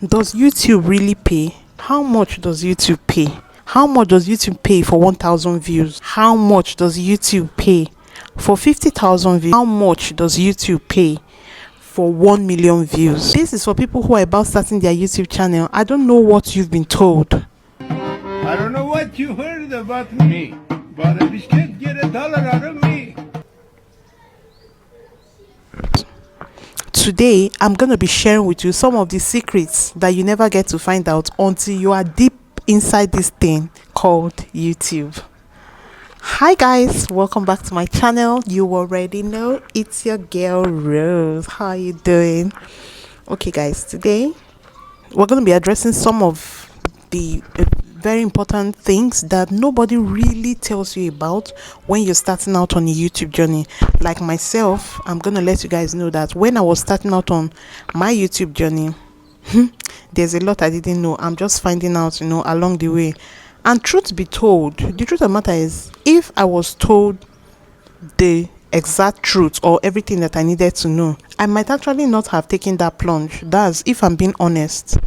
Does YouTube really pay? How much does YouTube pay? How much does YouTube pay for 1,000 views? How much does YouTube pay for 50,000 views? How much does YouTube pay for 1 million views? This is for people who are about starting their YouTube channel. I don't know what you've been told. I don't know what you heard about me, but if you can't get $1 out of me. Today, I'm going to be sharing with you some of the secrets that you never get to find out until you are deep inside this thing called YouTube. Hi guys, welcome back to my channel. You already know it's your girl Rose. How are you doing? Okay guys, today we're going to be addressing some of the very important things that nobody really tells you about when you're starting out on a YouTube journey. Like myself, I'm gonna let you guys know that when I was starting out on my YouTube journey, there's a lot I didn't know. I'm just finding out, along the way. And truth be told, the truth of the matter is, if I was told the exact truth or everything that I needed to know, I might actually not have taken that plunge. That's if I'm being honest.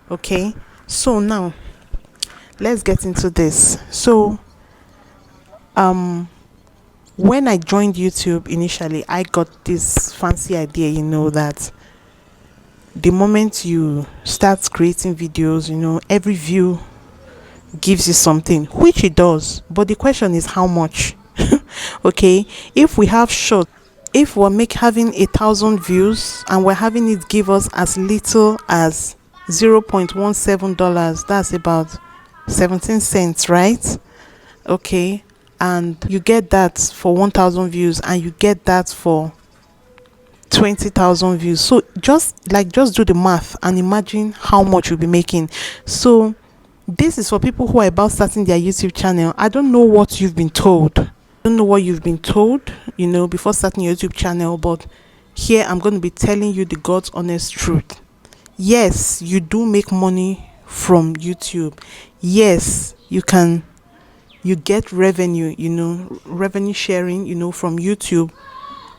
Okay, so now let's get into this. So when I joined YouTube initially, I got this fancy idea, that the moment you start creating videos, every view gives you something, which it does, but the question is how much. Okay, if we have short, if we're having 1,000 views and we're having it give us as little as $0.17, that's about 17 cents, right? Okay, and you get that for 1,000 views and you get that for 20,000 views. So just do the math and imagine how much you'll be making. So this is for people who are about starting their YouTube channel. I don't know what you've been told. I don't know what you've been told, before starting your YouTube channel, but here I'm going to be telling you the God's honest truth. Yes, you do make money from YouTube. Yes, you get revenue, revenue sharing, from YouTube.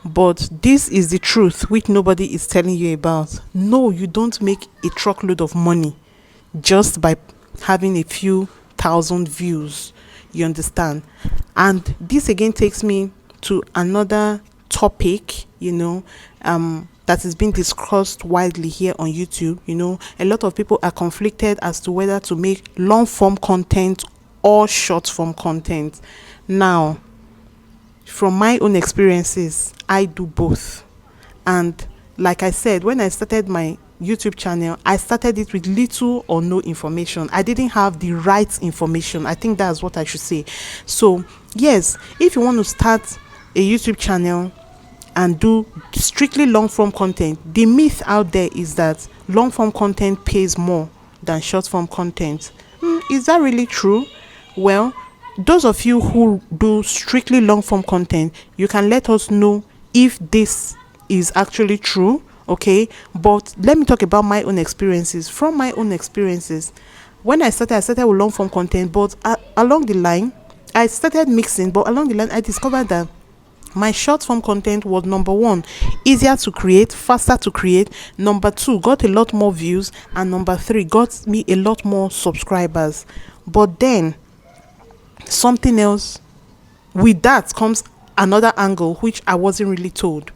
But this is the truth which nobody is telling you about. No, you don't make a truckload of money just by having a few thousand views. You understand? And this again takes me to another topic, that is being discussed widely here on YouTube. A lot of people are conflicted as to whether to make long form content or short form content. Now, from my own experiences, I do both. And like I said, when I started my YouTube channel, I started it with little or no information. I didn't have the right information. I think that's what I should say. So yes, if you want to start a YouTube channel and do strictly long form content, the myth out there is that long form content pays more than short form content. Is that really true? Well, those of you who do strictly long form content, you can let us know if this is actually true. Okay, but let me talk about my own experiences. From my own experiences, when I started with long form content, but along the line I started mixing, but along the line I discovered that my short form content was, number one, easier to create, faster to create, number two, got a lot more views, and number three, got me a lot more subscribers. But then something else with that comes another angle which I wasn't really told.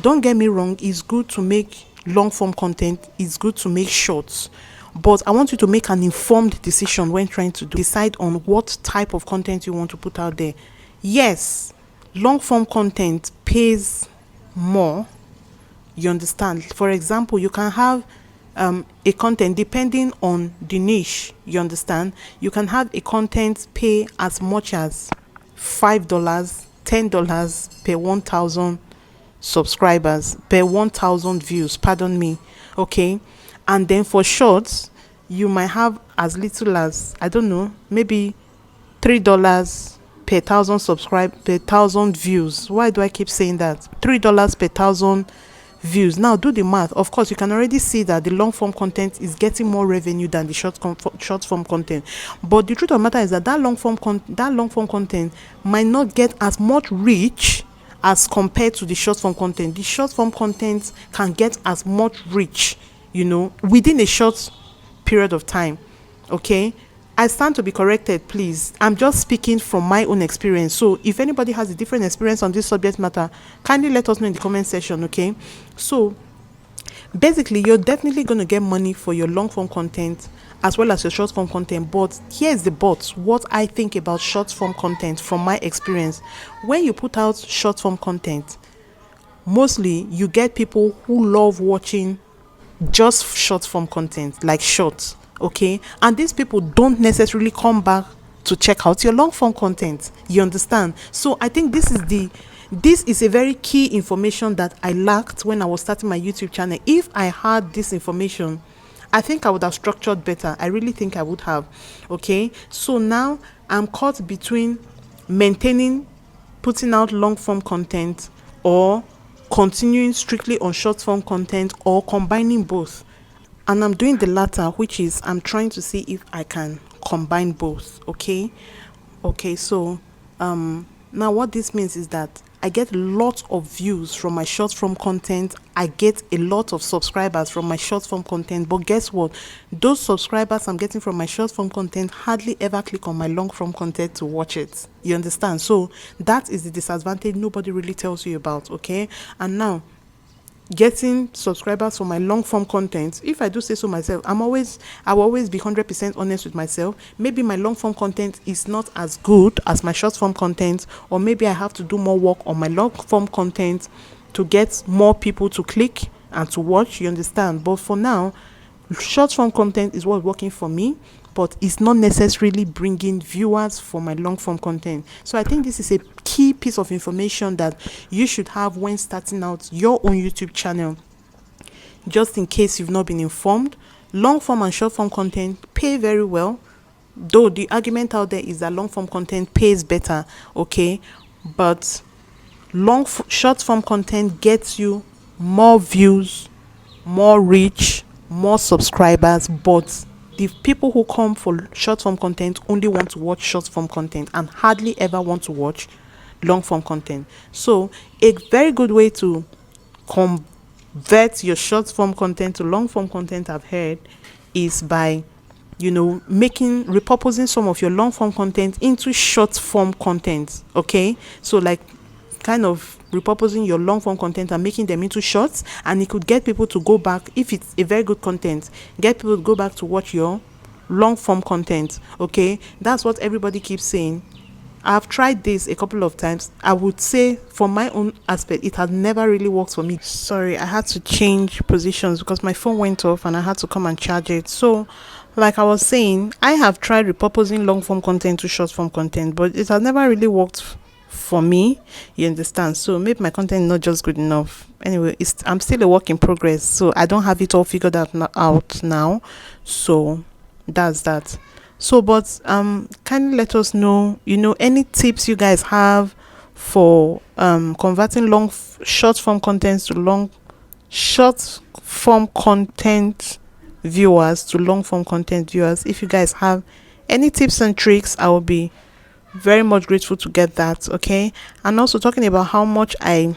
Don't get me wrong, it's good to make long form content, it's good to make shorts, but I want you to make an informed decision when trying to decide on what type of content you want to put out there. Yes, long form content pays more, you understand. For example, you can have a content depending on the niche, you understand. You can have a content pay as much as $5, $10 per 1,000 subscribers, per 1,000 views, pardon me. Okay, and then for shorts you might have as little as, I don't know, maybe $3 per 1,000 per 1,000 views. Why do I keep saying that? $3 per 1,000 views. Now do the math. Of course, you can already see that the long form content is getting more revenue than the short form content. But the truth of the matter is that that long form content might not get as much reach as compared to the short form content. The short form content can get as much reach, you know, within a short period of time. Okay, I stand to be corrected, please. I'm just speaking from my own experience. So if anybody has a different experience on this subject matter, kindly let us know in the comment section. Okay, so basically you're definitely going to get money for your long form content as well as your short form content. But here's the but, what I think about short form content from my experience: when you put out short form content, mostly you get people who love watching just short form content, like shorts. Okay, and these people don't necessarily come back to check out your long form content. You understand? So I think this is a very key information that I lacked when I was starting my YouTube channel. If I had this information, I think I would have structured better. I really think I would have. Okay, so now I'm caught between maintaining putting out long form content, or continuing strictly on short form content, or combining both. And I'm doing the latter, which is I'm trying to see if I can combine both. Okay, so now what this means is that I get lots of views from my short form content. I get a lot of subscribers from my short form content. But guess what? Those subscribers I'm getting from my short form content hardly ever click on my long form content to watch it. You understand? So that is the disadvantage nobody really tells you about. Okay, and now getting subscribers for my long form content, if I do say so myself, I will always be 100% honest with myself. Maybe my long form content is not as good as my short form content, or maybe I have to do more work on my long form content to get more people to click and to watch. You understand? But for now, short form content is what's working for me, but it's not necessarily bringing viewers for my long form content. So I think this is a key piece of information that you should have when starting out your own YouTube channel, just in case you've not been informed. Long form and short form content pay very well, though the argument out there is that long form content pays better. Okay, but short form content gets you more views, more reach, more subscribers. But the people who come for short form content only want to watch short form content and hardly ever want to watch long form content. So a very good way to convert your short form content to long form content, I've heard, is by, you know, repurposing some of your long form content into short form content. Okay, so like kind of repurposing your long form content and making them into shorts, and it could get people to go back, if it's a very good content, get people to go back to watch your long form content. Okay, that's what everybody keeps saying. I've tried this a couple of times. I would say from my own aspect, it has never really worked for me. Sorry, I had to change positions because my phone went off and I had to come and charge it. So like I was saying, I have tried repurposing long form content to short form content, but it has never really worked for me. You understand? So maybe my content is not just good enough. Anyway, I'm still a work in progress, so I don't have it all figured out now. So that's that. So but kindly let us know, you know, any tips you guys have for converting short form content viewers to long form content viewers. If you guys have any tips and tricks, I will be very much grateful to get that. Okay, and also talking about how much I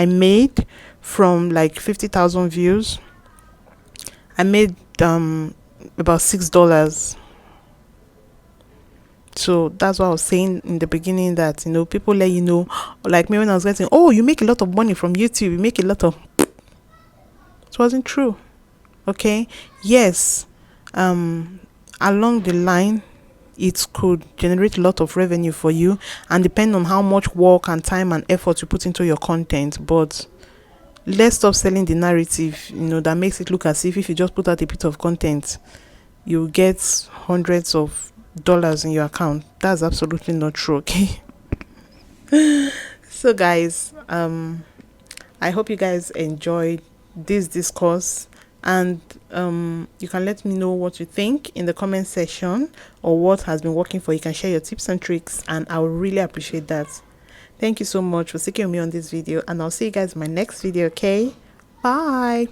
made from like 50,000 views. I made about $6. So that's what I was saying in the beginning, that, you know, people let you know, like me when I was getting, oh, you make a lot of money from YouTube, you make a lot of, it wasn't true. Okay, yes, along the line it could generate a lot of revenue for you, and depend on how much work and time and effort you put into your content. But let's stop selling the narrative, you know, that makes it look as if you just put out a bit of content, you get hundreds of dollars in your account. That's absolutely not true. Okay. So guys, I hope you guys enjoyed this discourse, and you can let me know what you think in the comment section, or what has been working for you. You can share your tips and tricks, and I will really appreciate that. Thank you so much for sticking with me on this video, and I'll see you guys in my next video. Okay, bye.